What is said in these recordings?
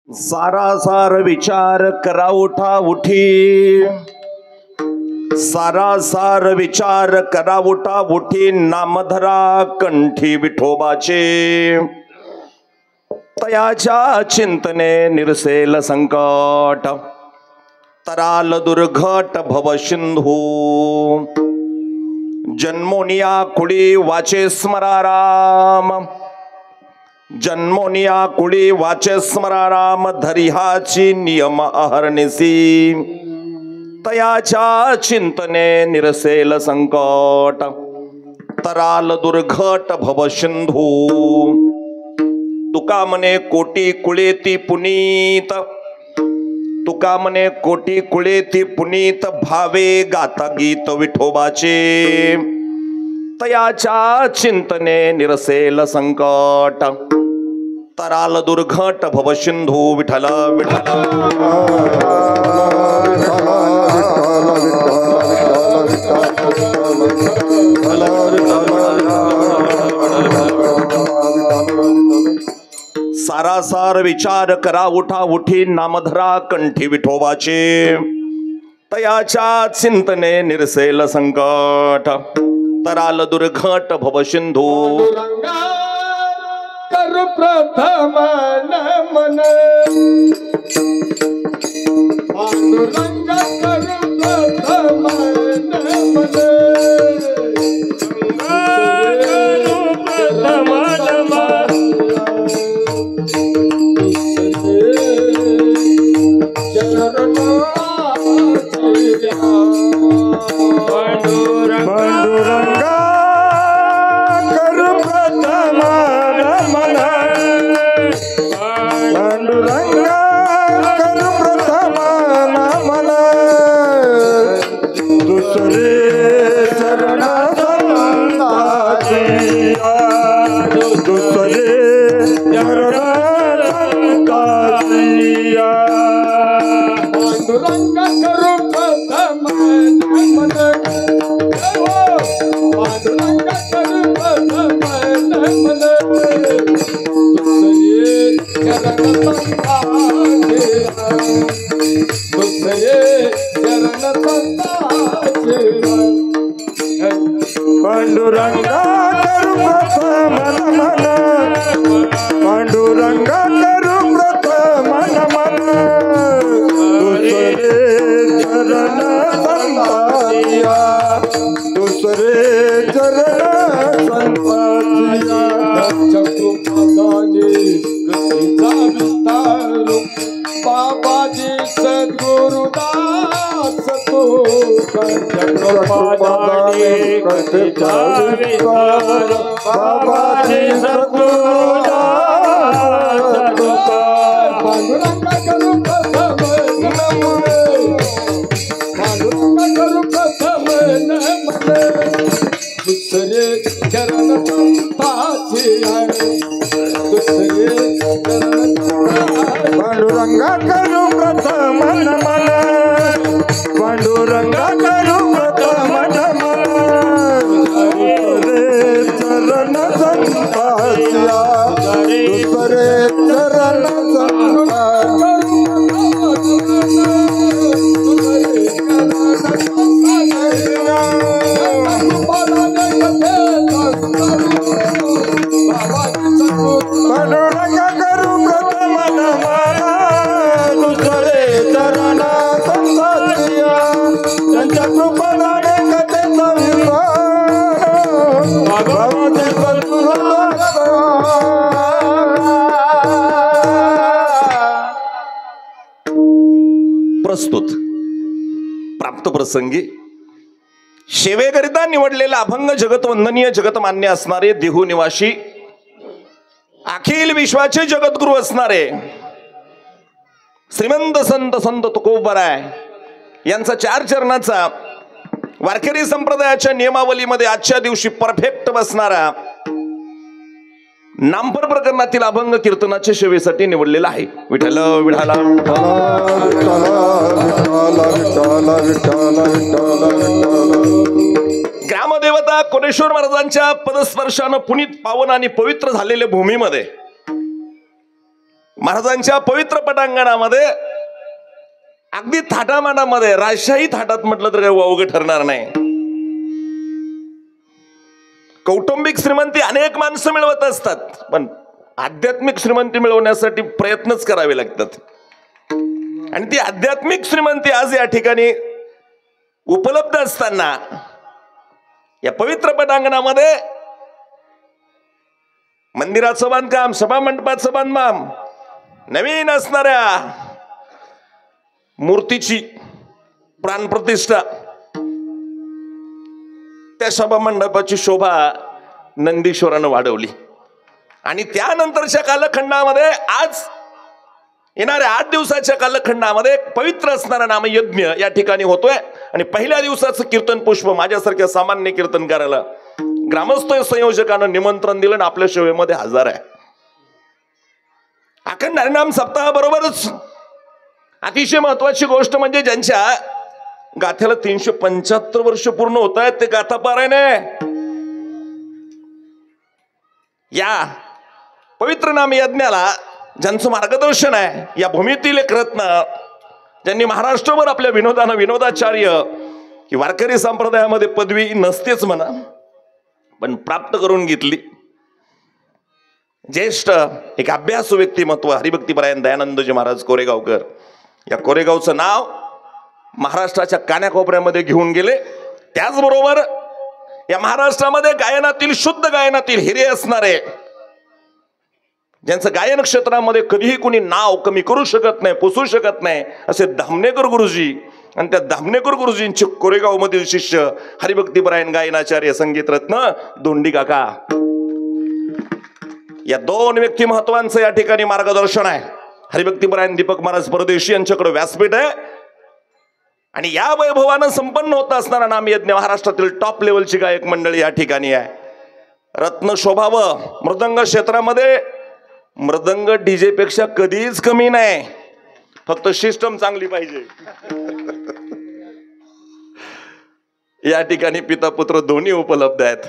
सारासार विचार करा उठा उठी, सारासार विचार करा उठा उठी, नामधरा कंठी विठोबाचे, तयाच्या चिंतने निरसेल संकट, तराल दुर्घट भव सिंधू, जन्मोनिया कुळी वाचे स्मराराम, जन्मोनिया कुळी वाचे स्मराराम, धरिहाची नियम अहर्निसी, तयाच्या चिंतने निरसेल संकट, तराल दुर्घट भव सिंधू, तुका म्हणे कोटी कुळेती पुनीत, तुका म्हणे कोटी कुळेती पुनीत, भावे गाता गीत विठोबाचे, तयाच्या चिंतने निरसेल संकट, तराल दुर्घट भव सिंधू. विठ्ठल विठ्ठल सारासार विचार करा उठा उठी, नामधरा कंठी विठोबाचे, तयाच्या चिंतने निरसेल संकट, तराल दुर्घट भव सिंधू. कर प्रथम नमन पांडुरंग, कर प्रथम नमन, प्रथम नमन पांडुरंगा करू प्रथम नमन, पांडुरंगा करू प्रथम नमन, दुसरे चरण संतातिया, दुसरे चरण संतातिया, चक्रपादाने गतीचा विस्तार, बाबाजी सद्गुरुदास तो, चक्रपादाने गतीचा विस्तार, बाबाजी सद्गुरुदास तो. पांडुरंग करू प्रथम नमन, पांडुरंग करू प्रथम नमन, दुसरे चरण संताचे, दुसरे चरण पांडुरंगा करू प्रथम नमन, पांडुरंगा करू प्रथम नमन, दुसरे चरण संतातिया, दुसरे चरण पांडुरंगा करू प्रथम नमन, दुसरे चरण संतातिया, त्यांच्या कृपादाने कथेचा विस्तार, बाबाजी सद्गुरुदास. प्रस्तुत प्राप्त प्रसंगी सेवेकरिता निवडलेला अभंग जगतवंदनीय जगतमान्य असणारे देहू निवासी अखिल विश्वाचे जगद्गुरु असणारे श्रीमंत संत संत तुकोबराय यांचा 4 चरणाचा वारकरी संप्रदायाच्या नियमावलीमध्ये आजच्या दिवशी परफेक्ट बसणारा नामपर प्रकरणातील अभंग कीर्तनाच्या सेवेसाठी निवडलेला आहे. विठ्ठल विठ्ठल ग्रामदेवता कोटेश्वर महाराजांच्या पदस्पर्शानं पुनीत पावन आणि पवित्र झालेल्या भूमीमध्ये महाराजांच्या पवित्र पटांगणामध्ये अगदी थाटामाटामध्ये राजशाही थाटात म्हटलं तर काही अवघड ठरणार नाही. कौटुंबिक श्रीमंती अनेक माणसं मिळवत असतात, पण आध्यात्मिक श्रीमंती मिळवण्यासाठी प्रयत्नच करावे लागतात. आणि ती आध्यात्मिक श्रीमंती आज या ठिकाणी उपलब्ध असताना या पवित्र पटांगणामध्ये मंदिराचं बांधकाम, सभा मंडपाचं बांधकाम, नवीन असणाऱ्या मूर्तीची प्राणप्रतिष्ठा, त्या सभा मंडपाची शोभा नंदीश्वरानं वाढवली. आणि त्यानंतरच्या कालखंडामध्ये आज येणाऱ्या 8 दिवसाच्या कालखंडामध्ये पवित्र असणारा नामयज्ञ या ठिकाणी होतोय. आणि पहिल्या दिवसाचं कीर्तन पुष्प माझ्यासारख्या सामान्य कीर्तनकाराला ग्रामस्थ संयोजकानं निमंत्रण दिलं आणि आपल्या सेवेमध्ये हजर आहे. अखंड हरिनाम सप्ताहाबरोबरच अतिशय महत्वाची गोष्ट म्हणजे ज्यांच्या गाथ्याला 375 वर्ष पूर्ण होत आहेत ते गाथा पारायण आहे. या पवित्र नाम यज्ञाला ज्यांचं मार्गदर्शन आहे, या भूमीतील एक रत्न ज्यांनी महाराष्ट्रभर आपल्या विनोदानं विनोदाचार्य ही वारकरी संप्रदायामध्ये पदवी नसतेच म्हणा, पण प्राप्त करून घेतली. ज्येष्ठ एक अभ्यासू व्यक्तिमत्व हरिभक्तीपरायण दयानंदजी महाराज कोरेगावकर, या कोरेगावचं नाव महाराष्ट्राच्या कानाकोपऱ्यामध्ये घेऊन गेले. त्याचबरोबर या महाराष्ट्रामध्ये गायनातील, शुद्ध गायनातील हिरे असणारे, ज्यांचं गायन क्षेत्रामध्ये कधीही कोणी नाव कमी करू शकत नाही, पुसू शकत नाही, असे धामणेकर गुरुजी आणि त्या धामणेकर गुरुजींचे कोरेगाव मधील शिष्य हरिभक्तीपरायण गायनाचार्य संगीत रत्न दोंडी काका, या 2 व्यक्ती महत्वांचं या ठिकाणी मार्गदर्शन आहे. हरिभक्तीपरायण दीपक महाराज परदेशी यांच्याकडे व्यासपीठ आहे. आणि या वैभवानं संपन्न होत असणारा नामयज्ञ महाराष्ट्रातील टॉप लेवलची गायक मंडळी या ठिकाणी आहे. रत्न शोभावं मृदंग क्षेत्रामध्ये मृदंग डीजे पेक्षा कधीच कमी नाही, फक्त सिस्टम चांगली पाहिजे. या ठिकाणी पिता पुत्र दोन्ही उपलब्ध आहेत.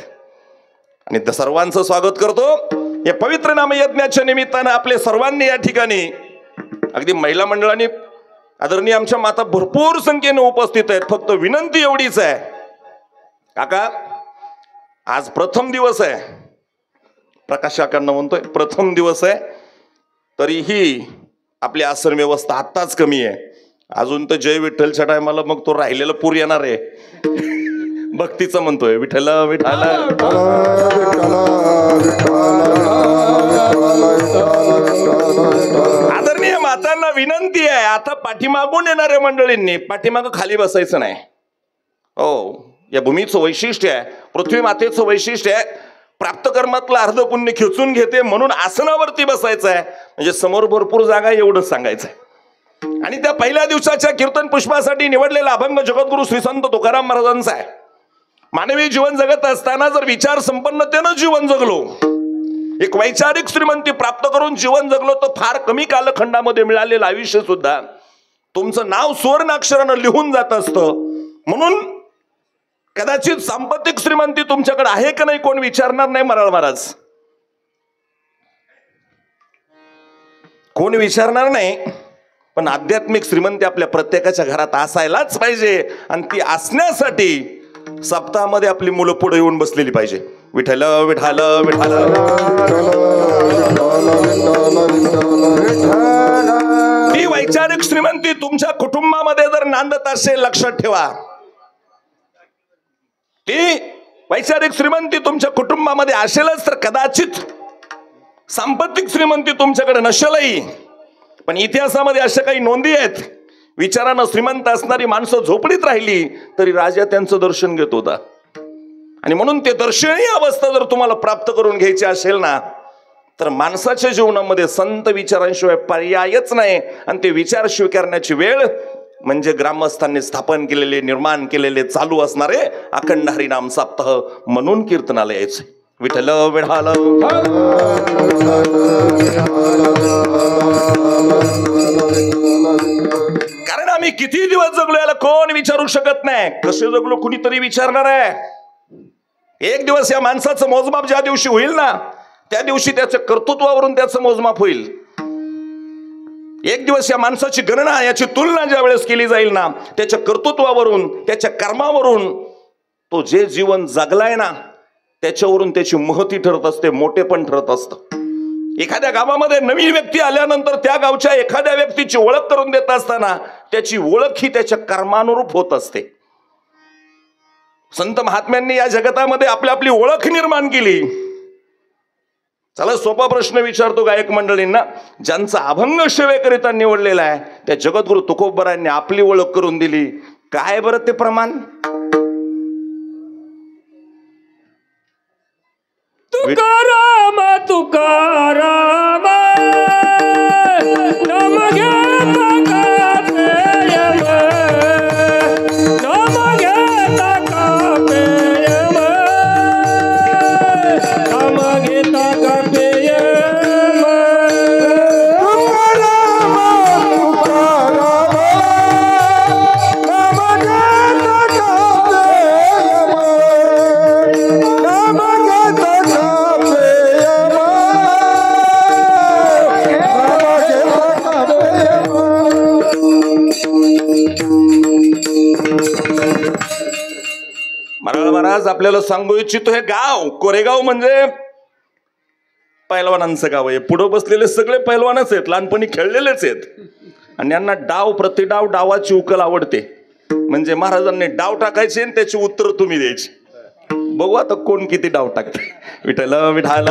आणि सर्वांचं स्वागत करतो. या पवित्र नामयज्ञाच्या निमित्तानं आपले सर्वांनी या ठिकाणी, अगदी महिला मंडळांनी, आदरणीय आमच्या माता भरपूर संख्येने उपस्थित आहेत. फक्त विनंती एवढीच आहे, काका आज प्रथम दिवस आहे, प्रकाश काकांना म्हणतोय प्रथम दिवस आहे, तरीही आपली आसन व्यवस्था आत्ताच कमी आहे. अजून तर जय विठ्ठलच्या टायमाला मग तो राहिलेला पूर येणार आहे. भक्तीचं म्हणतोय विठ्ठल विठ्ठल. आदरणीय मातांना विनंती आहे, आता पाठीमागून येणाऱ्या मंडळींनी पाठीमागं खाली बसायचं नाही. हो, या भूमीचं वैशिष्ट्य आहे, पृथ्वी मातेचं वैशिष्ट्य आहे, प्राप्त कर्मातलं अर्ध पुण्य खिचून घेते म्हणून आसनावरती बसायचं आहे. म्हणजे समोर भरपूर जागा, एवढंच सांगायचं आहे. आणि त्या पहिल्या दिवसाच्या कीर्तन पुष्पासाठी निवडलेला अभंग जगद्गुरु श्री संत तुकाराम महाराजांचा आहे. मानवी जीवन जगत असताना जर विचार संपन्नतेनं जीवन जगलो, एक वैचारिक श्रीमंती प्राप्त करून जीवन जगलो, तर फार कमी कालखंडामध्ये मिळालेलं आयुष्य सुद्धा तुमचं नाव सुवर्णाक्षरानं लिहून जात असतं. म्हणून कदाचित सांपत्तिक श्रीमंती तुमच्याकडे आहे का नाही कोण विचारणार नाही. मराळ महाराज कोण विचारणार नाही, पण आध्यात्मिक श्रीमंती आपल्या प्रत्येकाच्या घरात असायलाच पाहिजे. आणि ती असण्यासाठी सप्ताहामध्ये आपली मुलं पुढे येऊन बसलेली पाहिजे. विठ्ठल विठ्ठल विठ्ठल. ती वैचारिक श्रीमंती तुमच्या कुटुंबामध्ये जर नांदत असेल, लक्षात ठेवा, ती वैचारिक श्रीमंती तुमच्या कुटुंबामध्ये असेलच, तर कदाचित सांपत्तिक श्रीमंती तुमच्याकडे नसेलही. पण इतिहासामध्ये अशा काही नोंदी आहेत, विचारानं श्रीमंत असणारी माणसं झोपडीत राहिली तरी राजा त्यांचं दर्शन घेत होता. आणि म्हणून ते दर्शनीय अवस्था जर तुम्हाला प्राप्त करून घ्यायची असेल ना, तर माणसाच्या जीवनामध्ये संत विचारांशिवाय पर्यायच नाही. आणि ते विचार स्वीकारण्याची वेळ म्हणजे ग्रामस्थांनी स्थापन केलेले, निर्माण केलेले, चालू असणारे अखंड हरिनाम सप्ताह म्हणून कीर्तनाला यायचे. विठ्ठल विठ्ठल. कारण आम्ही किती दिवस जगलो याला कोण विचारू शकत नाही. कसे जगलो कुणीतरी विचारणार आहे. एक दिवस या माणसाचं मोजमाप ज्या दिवशी होईल ना, त्या दिवशी त्याच्या कर्तृत्वावरून त्याचं मोजमाप होईल. एक दिवस या माणसाची गणना, याची तुलना ज्या वेळेस केली जाईल ना, त्याच्या कर्तृत्वावरून, त्याच्या कर्मावरून, तो जे जीवन जगलाय ना त्याच्यावरून त्याची महती ठरत असते, मोठे पण ठरत असतं. एखाद्या गावामध्ये नवीन व्यक्ती आल्यानंतर त्या गावच्या एखाद्या व्यक्तीची ओळख करून देत असताना त्याची ओळख ही त्याच्या कर्मानुरूप होत असते. संत महात्म्यांनी या जगतामध्ये आपली आपली ओळख निर्माण केली. चला सोपा प्रश्न विचारतो गायक मंडळींना, ज्यांचा अभंग सेवेकरिता निवडलेला आहे त्या जगद्गुरु तुकोबरायांनी आपली ओळख करून दिली, काय बरं ते प्रमाण? तुकाराम तुकाराम नाम घेता का प्रेम, नाम घेता का प्रेम, नाम घेता का प्रेम. महाराज आपल्याला सांगू इच्छितो, हे गाव कोरेगाव म्हणजे पैलवानांचं गाव आहे. पुढे बसलेले सगळे पैलवानच आहेत, लहानपणी खेळलेलेच आहेत आणि यांना डाव प्रतिडाव डावाची उकल आवडते. म्हणजे महाराजांनी डाव टाकायचे आणि त्याची उत्तर तुम्ही द्यायची. बघू आता कोण किती डाव टाकते. विठ्ठल विठाल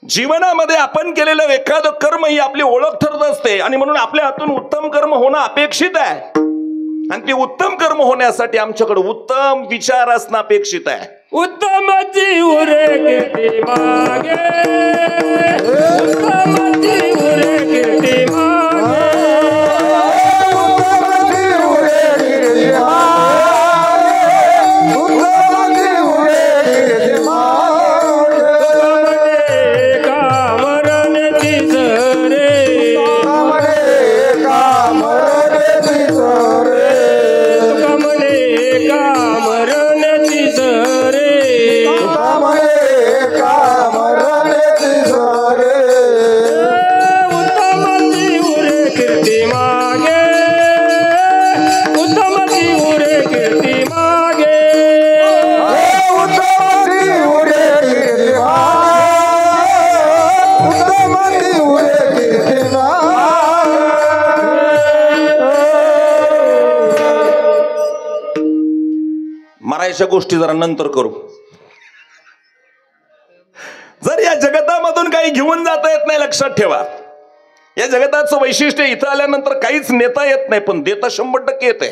जीवनामध्ये आपण केलेलं एखादं कर्म ही आपली ओळख ठरत असते आणि म्हणून आपल्या हातून उत्तम कर्म होणं अपेक्षित आहे. आणि ते उत्तम कर्म होण्यासाठी आमच्याकडे उत्तम विचार असणं अपेक्षित आहे. उत्तम जीव रे कीर्ती मागे, उत्तम जीव रे कीर्ती मागे, मारायच्या गोष्टी जरा नंतर करू. जर या जगतामधून काही घेऊन जाता येत नाही, लक्षात ठेवा. या जगताचं वैशिष्ट्य इथं आल्यानंतर काहीच नेता येत नाही, पण देता 100% येते.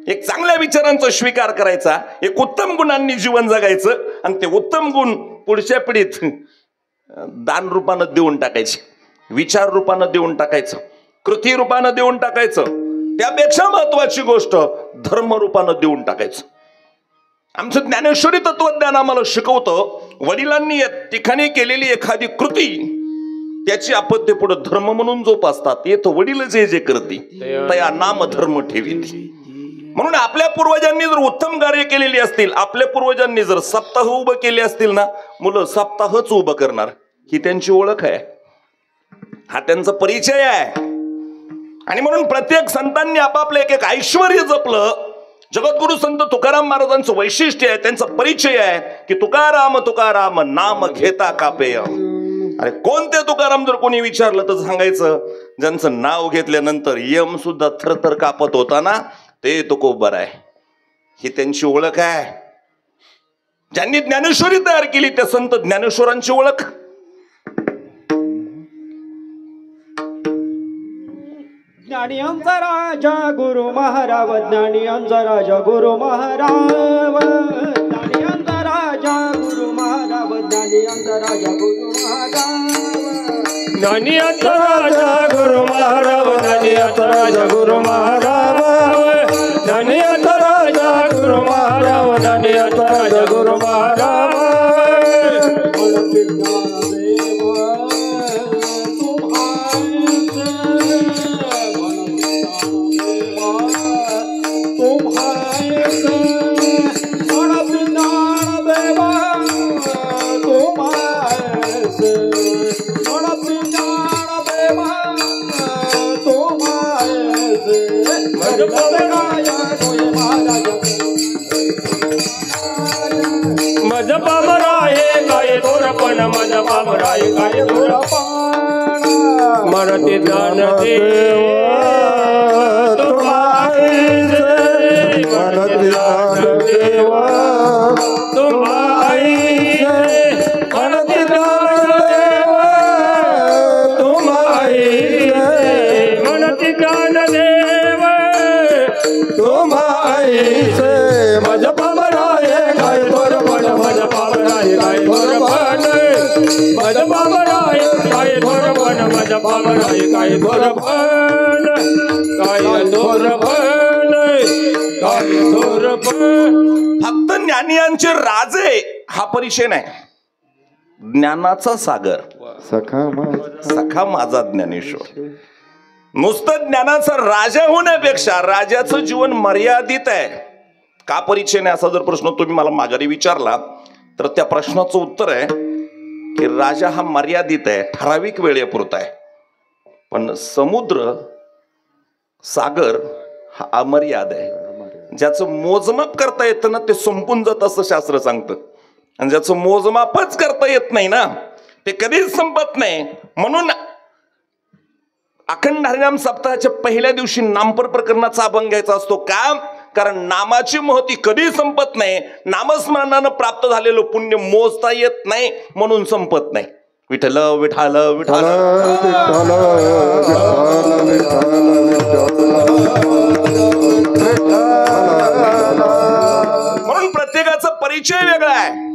एक चांगल्या विचारांचा स्वीकार करायचा, एक उत्तम गुणांनी जीवन जगायचं आणि ते उत्तम गुण पुढच्या पिढीत दान रूपानं देऊन टाकायचे, विचार रूपानं देऊन टाकायचं, कृती रूपानं देऊन टाकायचं. त्यापेक्षा महत्वाची गोष्ट धर्म रूपानं देऊन टाकायचं. आमचं ज्ञानेश्वरी तत्वज्ञान आम्हाला शिकवतं, वडिलांनी या ठिकाणी केलेली एखादी कृती त्याची आपत्ती पुढे धर्म म्हणून जोपासतात. येतो वडील जे जे करती तया नाम धर्म ठेवीती. म्हणून आपल्या पूर्वजांनी जर उत्तम कार्य केलेली असतील, आपल्या पूर्वजांनी जर सप्ताह उभं केले असतील ना, मुलं सप्ताहच उभं करणार. ही त्यांची ओळख आहे, हा त्यांचा परिचय आहे. आणि म्हणून प्रत्येक संतांनी आपापलं एक एक ऐश्वर्य जपलं. जगद्गुरु संत तुकाराम महाराजांचं वैशिष्ट्य आहे, त्यांचा परिचय आहे की तुकाराम तुकाराम नाम घेता कापेय. अरे कोणते तुकाराम जर कोणी विचारलं तर सांगायचं, ज्यांचं नाव घेतल्यानंतर यम सुद्धा थरथर कापत होता ना, ते तुकोबर आहे. ही त्यांची ओळख आहे. ज्यांनी ज्ञानेश्वरी तयार केली त्या संत ज्ञानेश्वरांची ओळख. ज्ञानियांचा राजा गुरु महाराव, ज्ञानियांचा राजा गुरु महाराव, ज्ञानियांचा राजा गुरु महाराव, ज्ञानियांचा राजा गुरु महाराव, ज्ञानियांचा राजा गुरु महाराव, ज्ञानियांचा राजा गुरु महाराव, ज्ञानियांचा राजा गुरु महाराव, ज्ञानियांचा राजा गुरु महाराव. काय थोरपण माझा बाबराय काय थोरपण मरते ज्ञान देव तुम्हाईचे मरते ज्ञान देव तुम्हाईचे मरते ज्ञान देव तुम्हाईचे मरते ज्ञान देव तुम्हाईचे माझा बाबराय काय थोरपण माझा बाबराय काय थोरपण माझा बाबराय काय थोरपण माझा बाबराय काय थोरपण काय थोरपण काय थोरपण. फक्त ज्ञानियांचे राजे हा परिचय नाही, ज्ञानाचा सागर सखा माझा ज्ञानेश्वर. नुसतं ज्ञानाचा राजा होण्यापेक्षा राजाचं जीवन मर्यादित आहे. का परिचय नाही असा जर प्रश्न तुम्ही मला माघारी विचारला तर त्या प्रश्नाचं उत्तर आहे की राजा हा मर्यादित आहे, ठराविक वेळेपुरता आहे. पण समुद्र सागर हा अमर्याद आहे. ज्याचं मोजमाप करता येतं ना ते संपून जात असं शास्त्र सांगतं, आणि ज्याचं मोजमापच करता येत नाही ना ते कधीच संपत नाही. म्हणून अखंड हरिनाम सप्ताहाच्या पहिल्या दिवशी नामपर प्रकरणाचा अभंग घ्यायचा असतो. का? कारण नामाची महती कधी संपत नाही. नामस्मरणानं प्राप्त झालेलं पुण्य मोजता येत नाही म्हणून संपत नाही. विठ्ठल विठाल विठाल म्हणून प्रत्येकाचा परिचय वेगळा आहे.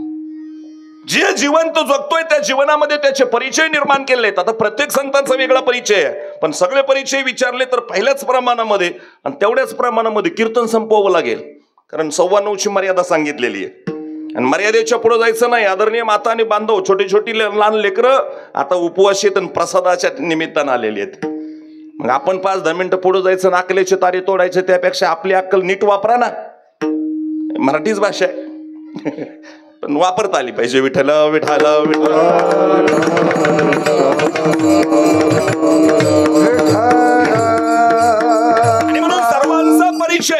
जे जीवन तो जगतोय त्या जीवनामध्ये त्याचे परिचय निर्माण केले आहेत. आता प्रत्येक संतांचा वेगळा परिचय आहे, पण सगळे परिचय विचारले तर पहिल्याच प्रमाणामध्ये आणि तेवढ्याच प्रमाणामध्ये कीर्तन संपवावं लागेल. कारण 9:15ची मर्यादा सांगितलेली आहे आणि मर्यादेच्या पुढे जायचं नाही. आदरणीय माता आणि बांधव, छोटी छोटी लहान लेकरं आता उपवास येत आणि प्रसादाच्या निमित्तानं आलेली आहेत. मग आपण 5-10 मिनिटं पुढे जायचं आणि अकलेचे तारे तोडायचे, त्यापेक्षा आपली अक्कल नीट वापरा ना. मराठीच भाषा आहे पण वापरता आली पाहिजे. विठ्ठल विठाल विठ्ठल. आणि म्हणून सर्वांचा परिचय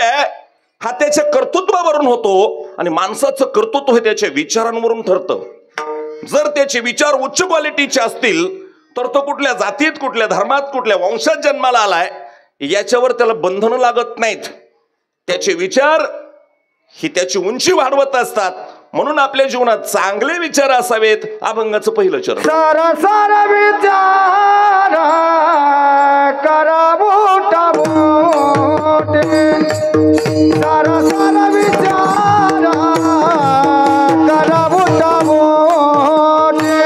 हा त्याच्या कर्तृत्वावरून होतो आणि माणसाचं कर्तृत्व हे त्याच्या विचारांवरून ठरतं. जर त्याचे विचार उच्च क्वालिटीचे असतील तर तो कुठल्या जातीत, कुठल्या धर्मात, कुठल्या वंशात जन्माला आलाय याच्यावर त्याला बंधनं लागत नाहीत. त्याचे विचार ही त्याची उंची वाढवत असतात. म्हणून आपल्या जीवनात चांगले विचार असावेत. अभंगाचं पहिलं चरण. सारा सारा विचार करा मोठा मोठे, सारा सारा विचार करा मोठा मोठे,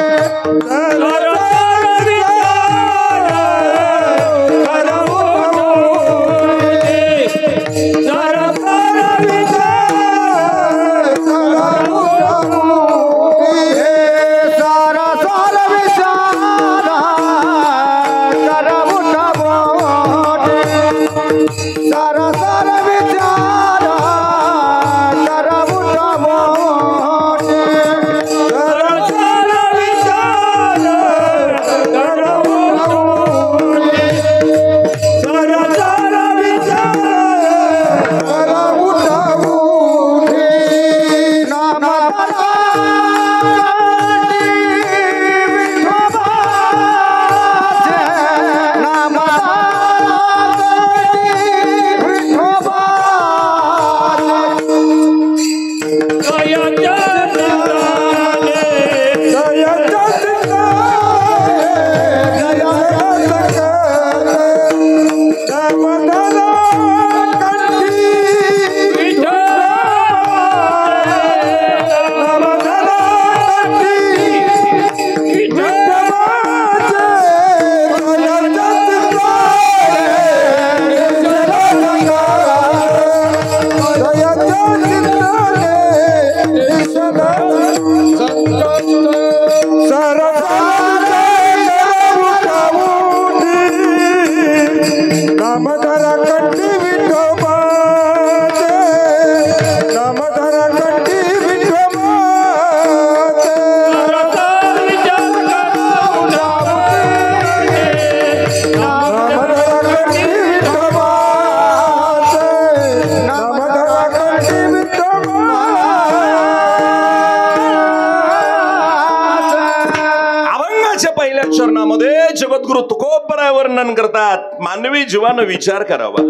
पहिल्या चरणामध्ये जगद्गुरु तुकोबराय वर्णन करतात, मानवी जीवानं विचार करावा,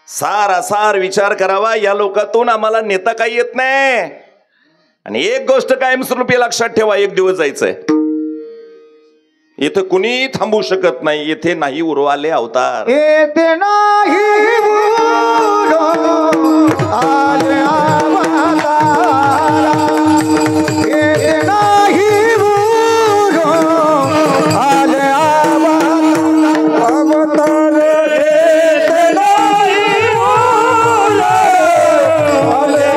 सारासार विचार करावा. या लोकातून आम्हाला नेता काही येत नाही. आणि एक गोष्ट कायमस्वरूपी लक्षात ठेवा, एक दिवस जायचंय. इथे कुणी थांबू शकत नाही. येथे नाही उरवाले अवतार, येते नाही आले अवतार, येते नाही आले अवतार, येते नाही आले अवतार, येते नाही आले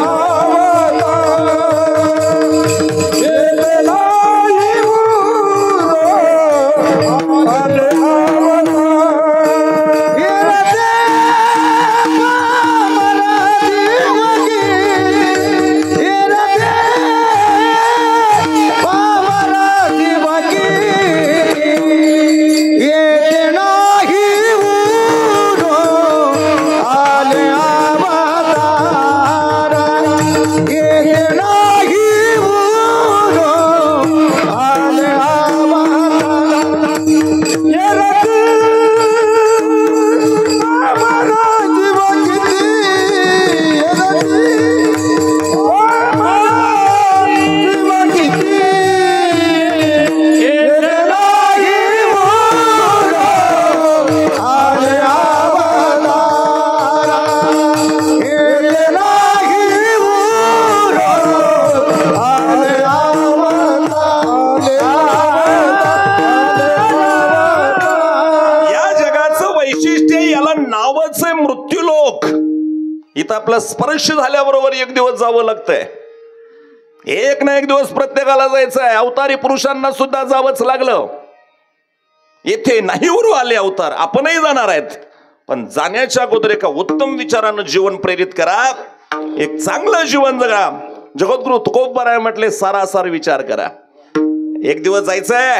मृत्यूलोक. इथं आपला स्पर्श झाल्याबरोबर एक दिवस जावं लागतंय. एक ना एक दिवस प्रत्येकाला जायचं आहे. अवतारी पुरुषांना सुद्धा जावंच लागलं. येथे नाही उरू आले अवतार, आपणही जाणार आहेत. पण जाण्याच्या अगोदर एका उत्तम विचारानं जीवन प्रेरित करा, एक चांगलं जीवन जगा. जगद्गुरु तुकोबराय म्हटले, सारासार विचार करा. एक दिवस जायचंय,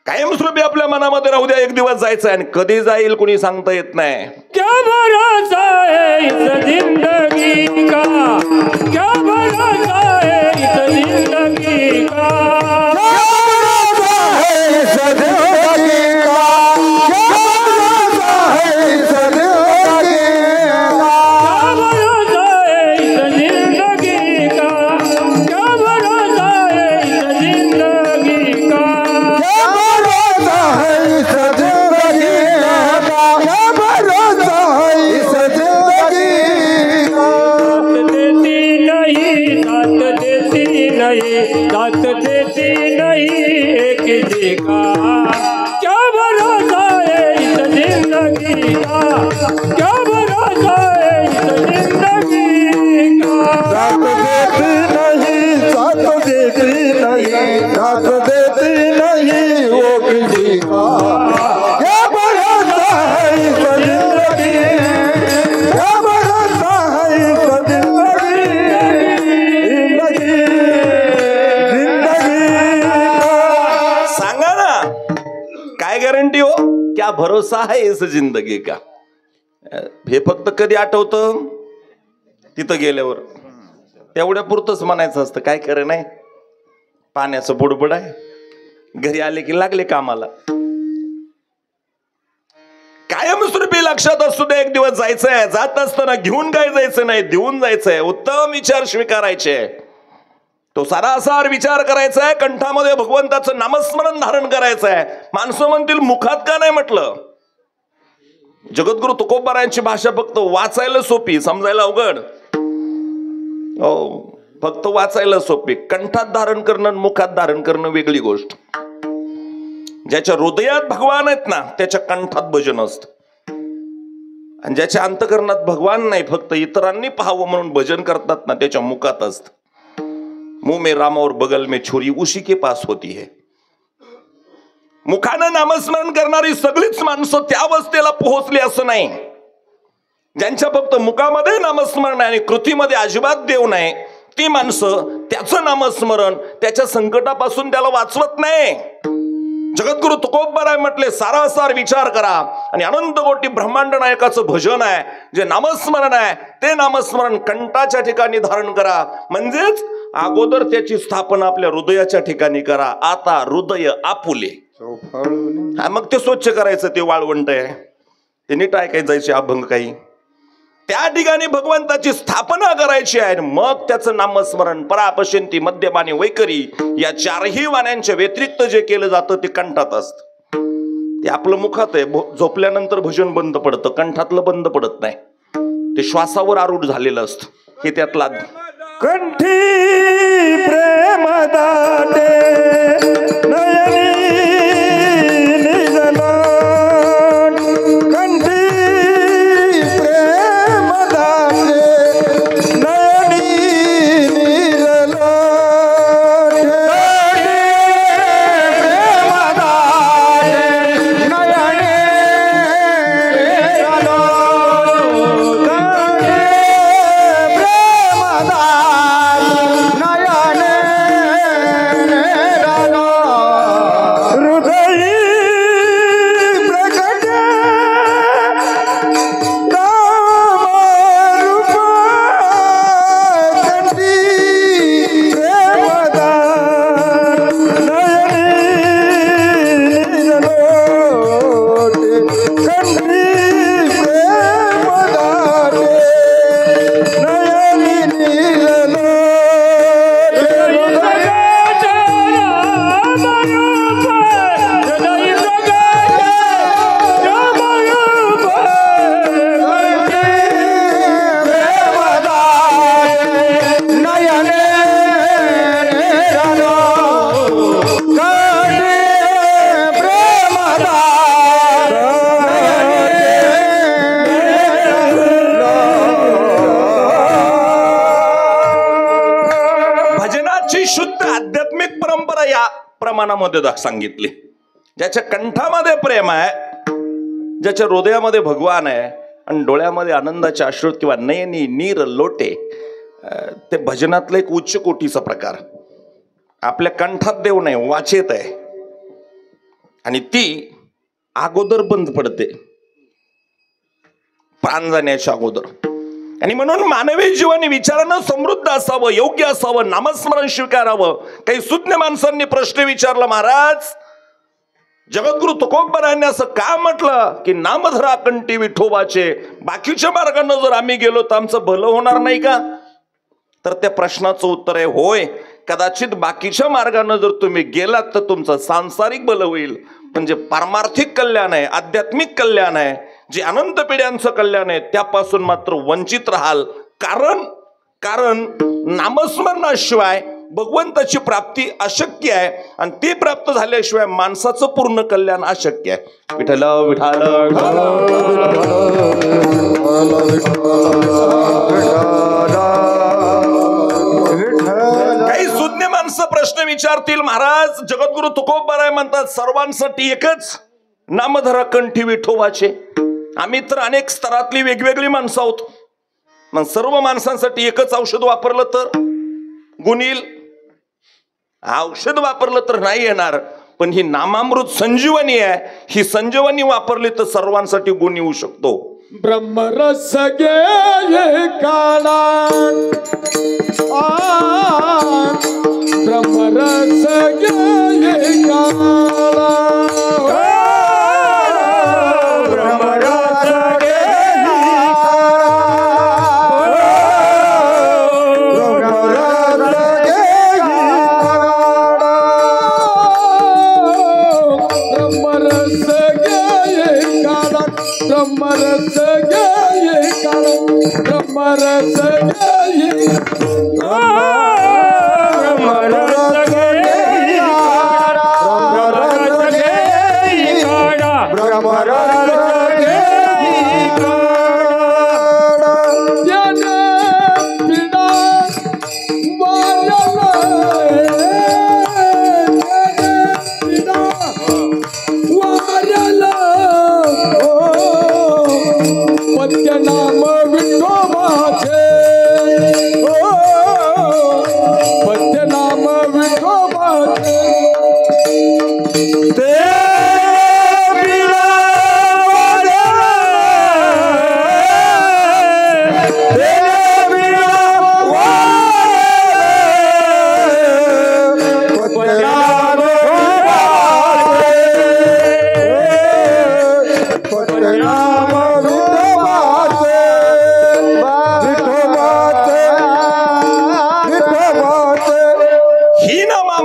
कायमस्वरूपी आपल्या मनामध्ये राहू द्या. एक दिवस जायचंय आणि कधी जाईल कुणी सांगता येत नाही. क्या भरोसा है इस जिंदगी का, क्या भरोसा है इस जिंदगी का, क्या भरोसा है इस जिंदगी का, क्या भरोसा है इस जिंदगी का, क्या भरोसा है इस जिंदगी का, क्या भरोसा है इस जिंदगी का, क्या भरोसा है इस जिंदगी का, साथ देती नहीं, साथ देती नहीं एक जी का, क्या भरोसा है इस जिंदगी का, क्या भरोसा है इस जिंदगी का, साथ देती नहीं, साथ देती नहीं, साथ देती नहीं वो किसी का, क्या भरोसा है इस जिंदगी, क्या भरोसा है इस जिंदगी, जिंदगी का. सांगा ना, काय गॅरंटी हो, क्या भरोसा है इस जिंदगी का. हे फक्त कधी आठवतं तिथं गेल्यावर, तेवढ्या पुरतच म्हणायचं असतं. काय खरं नाही, पाण्याचं बुडबुड आहे. घरी आले की लागले कामाला. कायमस्वरूपी लक्षात असू दे, एक दिवस जायचंय. जात असताना घेऊन काय जायचं नाही, देऊन जायचंय. उत्तम विचार स्वीकारायचे, तो सारासार विचार करायचा आहे. कंठामध्ये भगवंताचं नामस्मरण धारण करायचं आहे. माणसं म्हणतील मुखात का नाही म्हटलं. जगद्गुरु तुकोबरायांची भाषा फक्त वाचायला सोपी, समजायला अवघड. हो, फक्त वाचायला सोपी. कंठात धारण करणं, मुखात धारण करणं वेगळी गोष्ट. ज्याच्या हृदयात भगवान आहेत ना, त्याच्या कंठात भजन असतं. आणि ज्याच्या अंतकरणात भगवान नाही, फक्त इतरांनी पाहावं म्हणून भजन करतात ना, त्याच्या मुखात असतं. मुंह में राम और बगल में छुरी उसी के पास होती है. मुखानं नामस्मरण करणारी सगळीच माणसं त्या अवस्थेला पोहोचली असं नाही. ज्यांच्या फक्त मुखामध्ये नामस्मरण आहे आणि कृतीमध्ये अजिबात देव नाही, ती माणसं त्याचं नामस्मरण त्याच्या संकटापासून त्याला वाचवत नाही. जगद्गुरु तुकोबराय म्हटले, सारासार विचार करा. आणि अनंत कोटी ब्रह्मांड नायकाचं भजन आहे, जे नामस्मरण आहे ते नामस्मरण कंठाच्या ठिकाणी धारण करा. म्हणजेच अगोदर त्याची स्थापना आपल्या हृदयाच्या ठिकाणी करा. आता हृदय आपुले. हा, मग ते स्वच्छ करायचं. ते वाळवंट आहे, ते नीट ऐकायचं, जायचे अभंग काही. त्या ठिकाणी भगवंताची स्थापना करायची आहे. मग त्याचं नामस्मरण परापश्यंती मध्यमाने वैखरी या चारही वाण्यांच्या व्यतिरिक्त जे केलं जातं ते कंठात असतं. ते आपलं मुखात आहे. झोपल्यानंतर भजन बंद पडतं, कंठातलं बंद पडत नाही. ते श्वासावर आरूढ झालेलं असतं. हे त्यातला कंठी प्रेम दाटे नयनी निजलाट. कंठी प्रेम दाटे नयनी निजलाट. प्रेम दाटे नयनी प्रमाणामध्ये सांगितली. ज्याच्या कंठामध्ये प्रेम आहे, ज्याच्या हृदयामध्ये भगवान आहे आणि डोळ्यामध्ये आनंदाचे अश्रू किंवा नयनी नीर लोटे, ते भजनातलं एक उच्च कोटीचा प्रकार. आपल्या कंठात देव नाही, वाचेत आहे आणि ती अगोदर बंद पडते प्राण जाण्याच्या अगोदर. आणि म्हणून मानवी जीवन विचारानं समृद्ध असावं, योग्य असावं, नामस्मरण स्वीकारावं. काही सुज्ञ माणसांनी प्रश्न विचारला, महाराज जगद्गुरु तुकोबरायांनी असं का म्हटलं की नामधरा कंठी विठोबाचे, बाकीच्या मार्गाने जर आम्ही गेलो तर आमचं भलं होणार नाही का? तर त्या प्रश्नाचं उत्तर आहे होय, कदाचित बाकीच्या मार्गाने जर तुम्ही गेलात तर तुमचं सांसारिक भलं होईल, पण जे पारमार्थिक कल्याण आहे, आध्यात्मिक कल्याण आहे, जे अनंत पिढ्यांचं कल्याण आहे, त्यापासून मात्र वंचित राहाल. कारण नामस्मरणाशिवाय भगवंताची प्राप्ती अशक्य आहे आणि ती प्राप्त झाल्याशिवाय माणसाचं पूर्ण कल्याण अशक्य आहे. विठ्ठल विठ्ठल काही सुज्ञ माणसं प्रश्न विचारतील, महाराज जगद्गुरु तुकोबराय म्हणतात सर्वांसाठी एकच नामधरा कंठी विठोबाचे. आम्ही तर अनेक स्तरातली वेगवेगळी माणसं आहोत, मग सर्व माणसांसाठी एकच औषध वापरलं तर गुणील, औषध वापरलं तर नाही येणार. पण ही नामामृत संजीवनी आहे, ही संजीवनी वापरली तर सर्वांसाठी गुण येऊ शकतो. ब्रह्मरस गे काला ब्रह्मरस गे काला ब्रह्मरस गे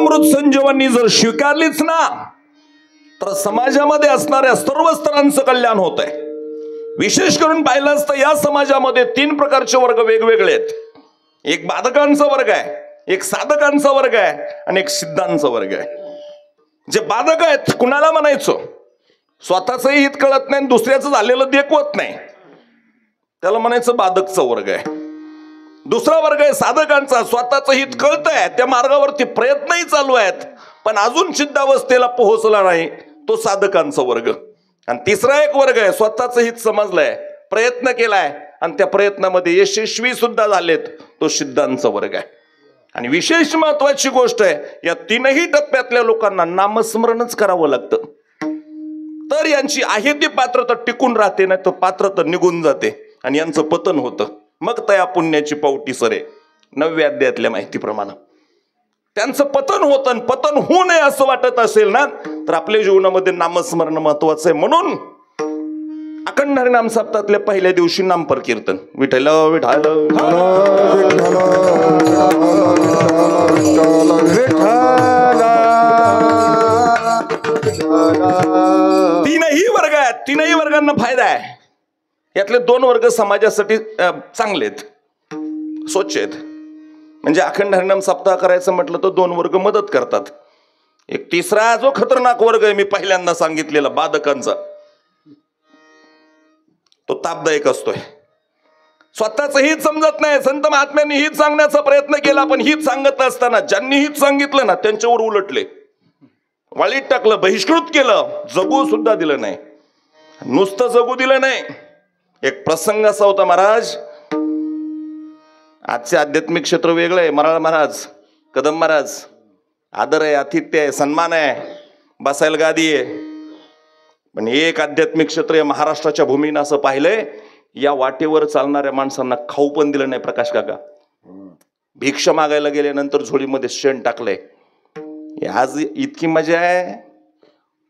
अमृत संजीवनी जर स्वीकारलीच ना तर समाजामध्ये असणाऱ्या सर्व स्तरांचं कल्याण होत आहे. विशेष करून पाहिलं असतं या समाजामध्ये 3 प्रकारचे वर्ग वेगवेगळे आहेत. एक बाधकांचा वर्ग आहे, एक साधकांचा वर्ग आहे आणि एक सिद्धांचा वर्ग आहे. जे बाधक आहेत कुणाला म्हणायचो, स्वतःचंही हित कळत नाही दुसऱ्याचं झालेलं देखवत नाही, त्याला म्हणायचं बाधकचा वर्ग आहे. दुसरा वर्ग आहे साधकांचा, स्वतःचं हित कळतंय, त्या मार्गावरती प्रयत्नही चालू आहेत पण अजून सिद्धावस्थेला पोहोचला नाही, तो साधकांचा वर्ग. आणि तिसरा एक वर्ग आहे स्वतःचं हित समजलंय, प्रयत्न केलाय आणि त्या प्रयत्नामध्ये यशस्वी सुद्धा झालेत, तो सिद्धांचा वर्ग आहे. आणि विशेष महत्वाची गोष्ट आहे, या 3ही टप्प्यातल्या लोकांना नामस्मरणच करावं लागतं, तर यांची आहे ती पात्रता टिकून राहते, नाही तर पात्रता निघून जाते आणि यांचं पतन होतं. मग तया पुण्याची पावटी सरे 9व्या अध्यायातल्या माहितीप्रमाणे त्यांचं पतन होतं. पतन होऊ नये असं वाटत असेल ना तर आपल्या जीवनामध्ये नामस्मरण महत्वाचं आहे. म्हणून अखंड हरिनाम सप्ताहातल्या पहिल्या दिवशी नामपर कीर्तन विठ्ठल विठ्ठल तीनही वर्ग आहेत, तीनही वर्गांना फायदा आहे. यातले 2 वर्ग समाजासाठी चांगले आहेत, स्वच्छ आहेत. म्हणजे अखंड हरिनाम सप्ताह करायचं म्हटलं तर 2 वर्ग मदत करतात. एक तिसरा जो खतरनाक वर्ग आहे मी पहिल्यांदा सांगितलेला बाधकांचा, तो तापदायक असतोय. स्वतःच हित समजत नाही. संत महात्म्यांनी हित सांगण्याचा प्रयत्न केला पण हित सांगत असताना ज्यांनी हित सांगितलं ना त्यांच्यावर उलटले, वाळीत टाकलं, बहिष्कृत केलं, जगू सुद्धा दिलं नाही. नुसतं जगू दिलं नाही. एक प्रसंग असा होता महाराज, आजचे आध्यात्मिक क्षेत्र वेगळं आहे. मराळ महाराज, कदम महाराज, आदर आहे, आतिथ्य आहे, सन्मान आहे, बसायला गादी आहे. पण एक आध्यात्मिक क्षेत्र आहे महाराष्ट्राच्या भूमीनं असं पाहिलंय, या वाटेवर चालणाऱ्या माणसांना खाऊ पण दिलं नाही. प्रकाश काका भिक्षा मागायला गेल्यानंतर झोळीमध्ये शेण टाकलंय. आज इतकी मजा आहे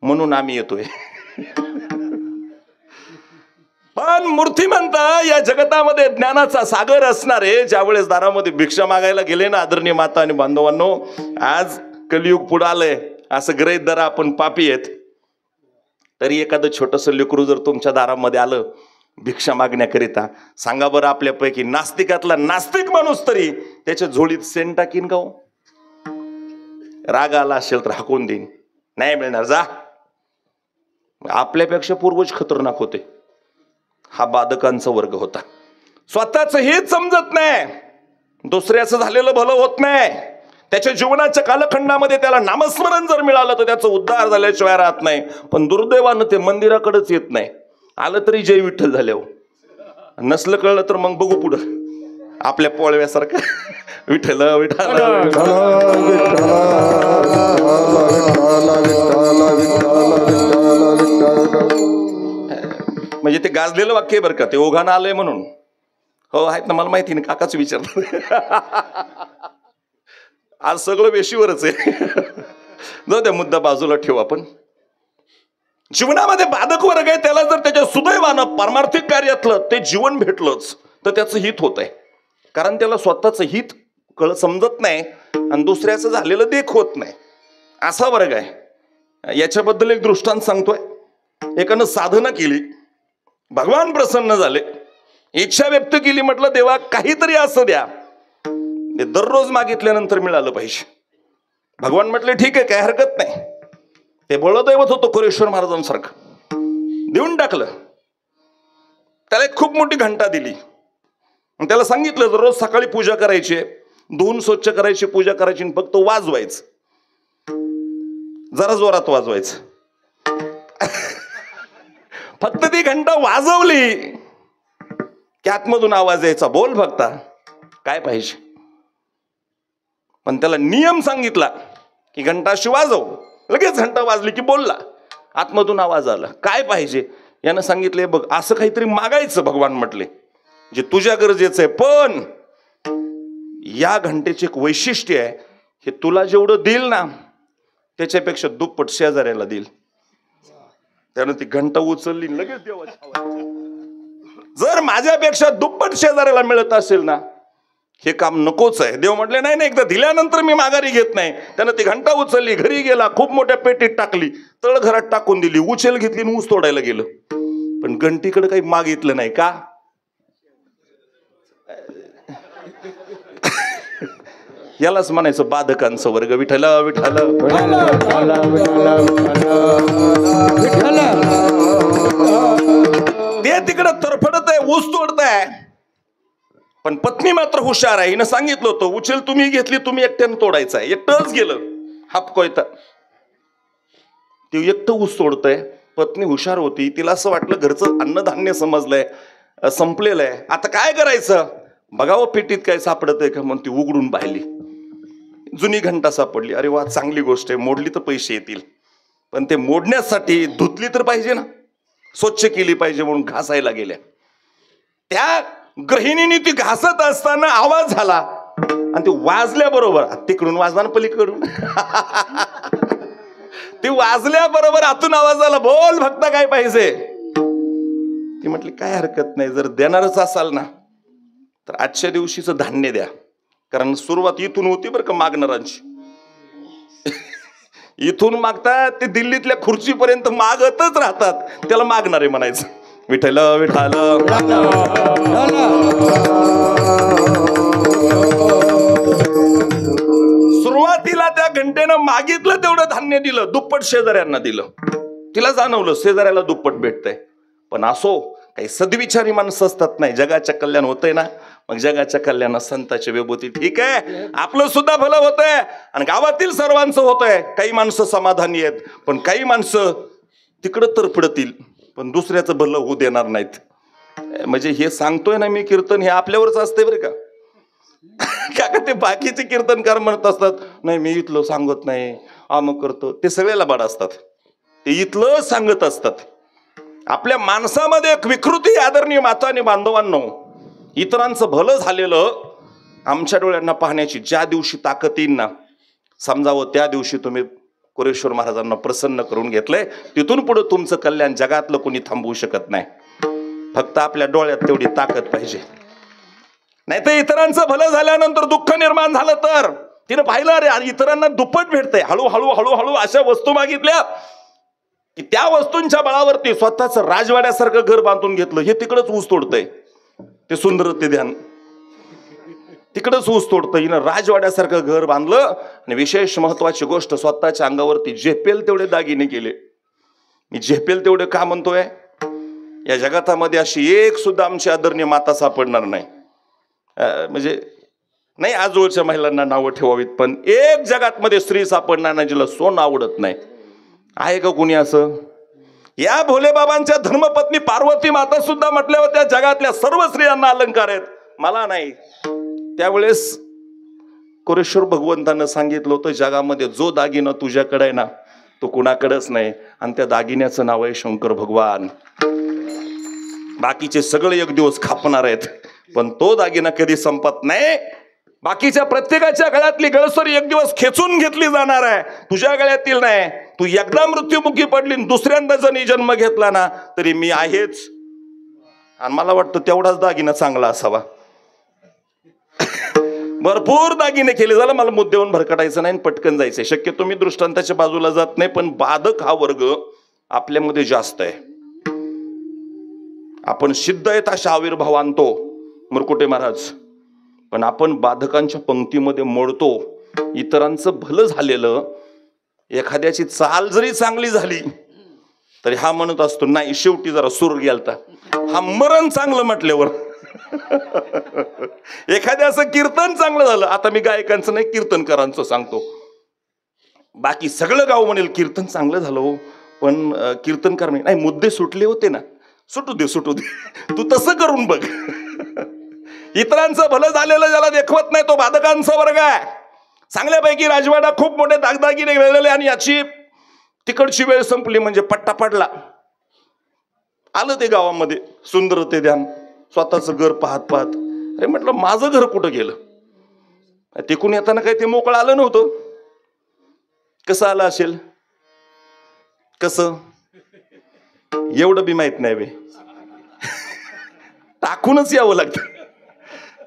म्हणून आम्ही येतोय. पण मूर्तिमंत या जगतामध्ये ज्ञानाचा सागर असणारे ज्यावेळेस दारामध्ये भिक्षा मागायला गेले ना आदरणीय माता आणि बांधवांनो, आज कलियुग पुढे आलंय असं गृहीत धरा, आपण पापी आहेत. तरी एखादं छोटंसं लेकरू जर तुमच्या दारामध्ये आलं भिक्षा मागण्याकरिता, सांगा बरं आपल्यापैकी नास्तिकातला नास्तिक माणूस तरी त्याच्या झोळीत सेंट टाकीन का हो? राग आला असेल तर हाकून देईन, नाही मिळणार जा. आपल्यापेक्षा पूर्वज खतरनाक होते. हा बाधकांचा वर्ग होता. स्वतःच हेच समजत नाही, दुसऱ्याचं झालेलं भलं होत नाही. त्याच्या जीवनाच्या कालखंडामध्ये त्याला नामस्मरण जर मिळालं तर त्याचा उद्धार झाल्याशिवाय राहत नाही. पण दुर्दैवानं ते मंदिराकडेच येत नाही. आलं तरी जय विठ्ठल झाले हो, नसलं कळलं तर मग बघू पुढं आपल्या पोळव्यासारखं विठ्ठल विठ्ठल. म्हणजे ते गाजलेलं वाक्य बरं का, ते ओघानं आलंय म्हणून. हो आहेत ना, मला माहिती नाही, काकाच विचारलं. आज सगळं वेशीवरच आहे. जाऊ द्या, मुद्दा बाजूला ठेवू आपण. जीवनामध्ये बाधक वर्ग आहे, त्याला जर त्याच्या सुदैवानं पारमार्थिक कार्यातलं ते जीवन भेटलंच तर त्याचं हित होत आहे. कारण त्याला स्वतःचं हित समजत नाही आणि दुसऱ्याचं झालेलं देखवत नाही, असा वर्ग आहे. याच्याबद्दल एक दृष्टांत सांगतोय. एकानं साधना केली, भगवान प्रसन्न झाले, इच्छा व्यक्त केली, म्हटलं देवा काहीतरी असं द्या, ते दररोज मागितल्यानंतर मिळालं पाहिजे. भगवान म्हटले ठीक आहे, काही हरकत नाही. ते बळदैवत होतो कोरेश्वर महाराजांसारखं, देऊन टाकलं. त्याला एक खूप मोठी घंटा दिली. त्याला सांगितलं दररोज सकाळी पूजा करायची, धुवून स्वच्छ करायची, पूजा करायची, फक्त वाजवायचं, जरा जोरात वाजवायचं. फक्त ती घंटा वाजवली की आतमधून आवाज यायचा, बोल भक्ता काय पाहिजे. पण त्याला नियम सांगितला की घंटा अशी वाजव, लगेच घंटा वाजली की बोलला, आतमधून आवाज आला, काय पाहिजे. यानं सांगितले बघ असं काहीतरी मागायचं. भगवान म्हटले जे तुझ्या गरजेचं आहे, पण या घंटेचे एक वैशिष्ट्य आहे, हे तुला जेवढं देईल ना त्याच्यापेक्षा दुप्पट शेजाऱ्याला देईल. त्यानं ती घंटा उचलली, लगेच देवाच्या. जर माझ्यापेक्षा दुप्पट शेजाऱ्याला मिळत असेल ना, हे काम नकोच आहे. देव म्हटले नाही नाही, एकदा दिल्यानंतर मी माघारी घेत नाही. त्यानं ती घंटा उचलली, घरी गेला, खूप मोठ्या पेटीत टाकली, तळ घरात टाकून दिली, उचल घेतली आणि ऊस तोडायला गेलं. पण घंटीकडे काही मागितलं नाही. का? यालाच म्हणायचं बाधकांचं वर्ग. विठ्ठल विठ्ठल ते तिकडं तरफडत आहे, ऊस तोडत आहे. पण पत्नी मात्र हुशार आहे. हिनं सांगितलं होतं उचल तुम्ही घेतली, तुम्ही एकट्यानं तोडायचं आहे. एकटंच गेलं हापकोयता, ती एकटं ऊस तोडतंय. पत्नी हुशार होती, तिला असं वाटलं घरचं अन्नधान्य समजलंय, संपलेलं आहे, आता काय करायचं, बघावं पेटीत काय सापडत आहे का. म्हणून ती उघडून पाहिली, जुनी घंटा सापडली. अरे वा, चांगली गोष्ट आहे, मोडली तर पैसे येतील. पण ते मोडण्यासाठी धुतली तर पाहिजे ना, स्वच्छ केली पाहिजे. म्हणून घासायला गेल्या. त्या गृहिणीने ती घासत असताना आवाज झाला आणि ती वाजल्याबरोबर, तिकडून वाजवा ना पलीकडून, ती वाजल्याबरोबर आतून आवाज आला, बोल भक्ता काय पाहिजे. ती म्हटली काय हरकत नाही, जर देणारच असाल ना तर आजच्या दिवशीचं धान्य द्या. कारण सुरुवात इथून होती बरं का मागणारांची. इथून मागतात ते दिल्लीतल्या खुर्चीपर्यंत मागतच राहतात, त्याला मागणारे म्हणायचं. विठ्ठल विठ्ठल. सुरुवातीला त्या घंटेनं मागितलं तेवढं धान्य दिलं, दुप्पट शेजाऱ्यांना दिलं. तिला जाणवलं शेजाऱ्याला दुप्पट भेटतंय. पण असो, काही सद्विचारी माणसं असतात, नाही जगाच्या कल्याण होतंय ना, मग जगाच्या कल्याण संतांची विभूती. ठीक आहे, आपलं सुद्धा भलं होतंय आणि गावातील सर्वांचं होतंय. काही माणसं समाधानी आहेत, पण काही माणसं तिकडं तरफडतील, पण दुसऱ्याचं भलं होऊ देणार नाहीत. म्हणजे हे सांगतोय ना मी कीर्तन, हे आपल्यावरच असते बरं का. का ते बाकीचे कीर्तनकार म्हणत असतात नाही मी इथलं सांगत नाही, आमक करतो, ते सगळ्याला बाड असतात, ते इथलं सांगत असतात. आपल्या माणसामध्ये एक विकृती. आदरणीय माता आणि बांधवांनो, इतरांचं भलं झालेलं आमच्या डोळ्यांना पाहण्याची ज्या दिवशी ताकद येईल ना, समजावं त्या दिवशी तुम्ही कोरेश्वर महाराजांना प्रसन्न करून घेतलंय. तिथून पुढे तुमचं कल्याण जगातलं कोणी थांबवू शकत नाही. फक्त आपल्या डोळ्यात तेवढी ताकद पाहिजे. नाही तर इतरांचं भलं झाल्यानंतर दुःख निर्माण झालं तर तिने पाहिलं अरे इतरांना दुप्पट भेटतंय, हळूहळू हळूहळू अशा वस्तू मागितल्या की त्या वस्तूंच्या बळावरती स्वतःच राजवाड्यासारखं घर बांधून घेतलं. हे तिकडच ऊस तोडतंय, ते सुंदर ते ध्यान तिकडच ऊस तोडतं. हिनं राजवाड्यासारखं घर बांधलं आणि विशेष महत्वाची गोष्ट, स्वतःच्या अंगावरती झेपेल तेवढे दागिने केले. मी झेपेल तेवढे का म्हणतोय, या जगातामध्ये अशी एक सुद्धा आमची आदरणीय माता सापडणार नाही. म्हणजे नाही आजवळच्या महिलांना नावं ठेवावीत, पण एक जगात मध्ये स्त्री सापडणार नाही जिला सोनं आवडत नाही. आहे का कोणी असं? या भोलेबाबांच्या धर्मपत्नी पार्वती माता सुद्धा म्हटल्या होत्या जगातल्या सर्व स्त्रियांना अलंकार आहेत, मला नाही. त्यावेळेस कोरेश्वर भगवंतानं सांगितलं होतं जगामध्ये जो दागिना तुझ्याकडे आहे ना तो कुणाकडेच नाही, आणि त्या दागिन्याचं नाव आहे शंकर भगवान. बाकीचे सगळे एक दिवस खापणार आहेत, पण तो दागिना कधी संपत नाही. बाकीच्या प्रत्येकाच्या गळ्यातली गळसरी एक दिवस खेचून घेतली जाणार आहे, तुझ्या गळ्यातील नाही. तू एकदा मृत्युमुखी पडली, दुसऱ्यांदा जरी जन्म घेतला ना तरी मी आहेच. आणि मला वाटतं तेवढाच दागिना चांगला असावा. भरपूर दागिने केले झालं, मला मुद्द्यावरून भरकटायचं नाही, पटकन जायचंय. शक्यतो मी दृष्टांताच्या बाजूला जात नाही, पण बाधक हा वर्ग आपल्यामध्ये जास्त आहे. आपण सिद्ध आहेत अशा आविर्भाव आणतो मुरकुटे महाराज, पण आपण बाधकांच्या पंक्तीमध्ये मोडतो. इतरांचं भलं झालेलं, एखाद्याची चाल जरी चांगली झाली तरी हा म्हणत असतो नाही शेवटी जरा सूर गेलता. हा मरण चांगलं म्हटल्यावर एखाद्याचं कीर्तन चांगलं झालं, आता मी गायकांचं नाही कीर्तनकारांचं सांगतो, बाकी सगळं गाव म्हणेल कीर्तन चांगलं झालं, पण कीर्तनकार नाही मुद्दे सुटले होते ना, सुटू दे सुटू दे, तू तसं करून बघ. इतरांचं भलं झालेलं ज्याला देखवत नाही तो बाधकांचा वर्ग आहे. चांगल्यापैकी राजवाडा खूप मोठे दागदागिने वेळलेले, आणि याची तिकडची वेळ संपली म्हणजे पट्टा पडला. आलं ते गावामध्ये सुंदर ते ध्यान, स्वतःचं घर पाहत पाहत अरे म्हटलं माझं घर कुठं गेलं. तिकून येताना काही ते मोकळं आलं नव्हतं. कसं आलं असेल, कसं एवढं बी माहित नाही बे, टाकूनच यावं लागतं.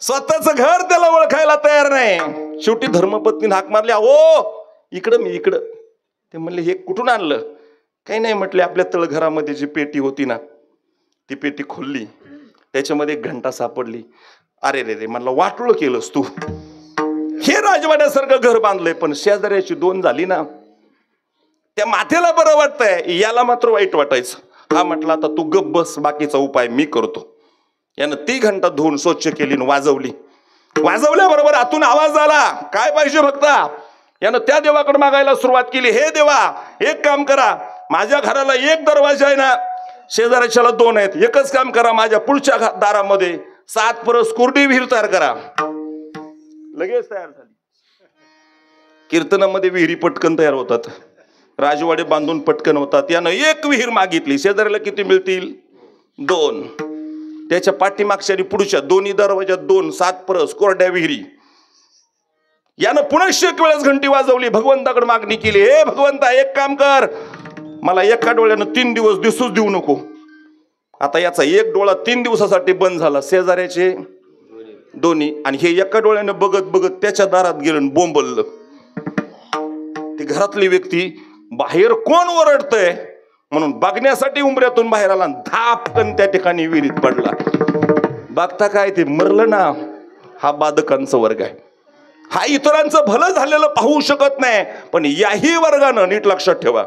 स्वतःच घर त्याला ओळखायला तयार नाही. शेवटी धर्मपत्नीने हाक मारली, ओ इकडं, मी इकडं. ते म्हणले हे कुठून आणलं? काही नाही म्हटले, आपल्या तळघरामध्ये जी पेटी होती ना ती पेटी खोलली, त्याच्यामध्ये एक घंटा सापडली. अरे रे रे म्हणलं, वाटोळं केलंस तू. हे राजवाड्यासारखं घर बांधलंय पण शेजाऱ्याची 2 झाली ना. त्या माथेला बरं वाटतंय, याला मात्र वाईट वाटायचं. हा म्हटलं आता तू गप्प बस, बाकीचा उपाय मी करतो. यानं ती घंटा धुवून स्वच्छ केली आणि वाजवली. वाजवल्याबरोबर आतून आवाज आला, काय पाहिजे भक्ता? यानं त्या देवाकडे मागायला सुरुवात केली. हे देवा, एक काम करा, माझ्या घराला 1 दरवाजा आहे ना, शेजाऱ्याच्याला 2 आहेत. एकच काम करा, माझ्या पुढच्या दारामध्ये 7 परस कुरडी विहीर तयार करा. लगेच तयार झाली. कीर्तनामध्ये विहिरी पटकन तयार होतात, राजवाडे बांधून पटकन होतात. यानं 1 विहीर मागितली. शेजाऱ्याला किती मिळतील? 2. त्याच्या पाठीमागच्या आणि पुढच्या दोन्ही दरवाज्यात 2 7 परस कोरड्या विहिरी. यानं पुन्हा 1 वेळेस घंटी वाजवली, भगवंताकडे मागणी केली. हे भगवंता, एक काम कर, मला एका डोळ्यानं 3 दिवस दिसूच देऊ नको. आता याचा 1 डोळा 3 दिवसासाठी बंद झाला, शेजाऱ्याचे दोन्ही. आणि हे एका डोळ्यानं बघत बघत त्याच्या दारात गेलं, बोंबललं. ती घरातली व्यक्ती बाहेर कोण ओरडतंय म्हणून बघण्यासाठी उंबऱ्यातून बाहेर आला, धापकन त्या ठिकाणी विहिरीत पडला. बघता काय ते मरलं ना. हा बाधकांचा वर्ग आहे. हा इतरांचं भलं झालेलं पाहू शकत नाही, पण याही वर्गानं, नीट लक्षात ठेवा,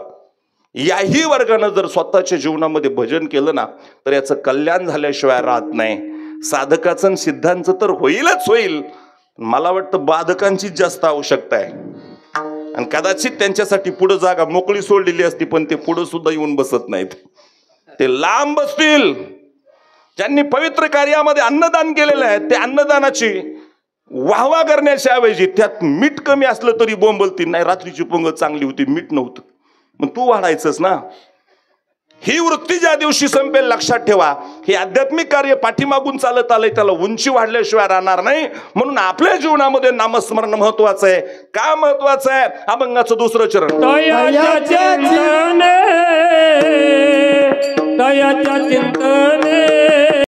याही वर्गानं जर स्वतःच्या जीवनामध्ये भजन केलं ना तर याचं कल्याण झाल्याशिवाय राहत नाही. साधकाचं सिद्धांचं तर होईलच होईल, मला वाटतं बाधकांचीच जास्त आवश्यकता आहे. आणि कदाचित त्यांच्यासाठी पुढे जागा मोकळी सोडलेली असती, पण ते पुढे सुद्धा येऊन बसत नाहीत, ते लांब बसतील. ज्यांनी पवित्र कार्यामध्ये अन्नदान केलेलं आहे, ते अन्नदानाची वाहवा करण्याच्या ऐवजी त्यात मीठ कमी असलं तरी बोंबलतील, नाही रात्रीची पंगत चांगली होती, मीठ नव्हतं. मग तू वाढायचंस ना. ही वृत्ती ज्या दिवशी संपेल, लक्षात ठेवा, हे आध्यात्मिक कार्य पाठीमागून चालत आलंय, त्याला उंची वाढल्याशिवाय राहणार नाही. म्हणून आपल्या जीवनामध्ये नामस्मरण महत्वाचं आहे. का महत्वाचं आहे? अभंगाचं 2रं चरण. दयाच्या चिंतने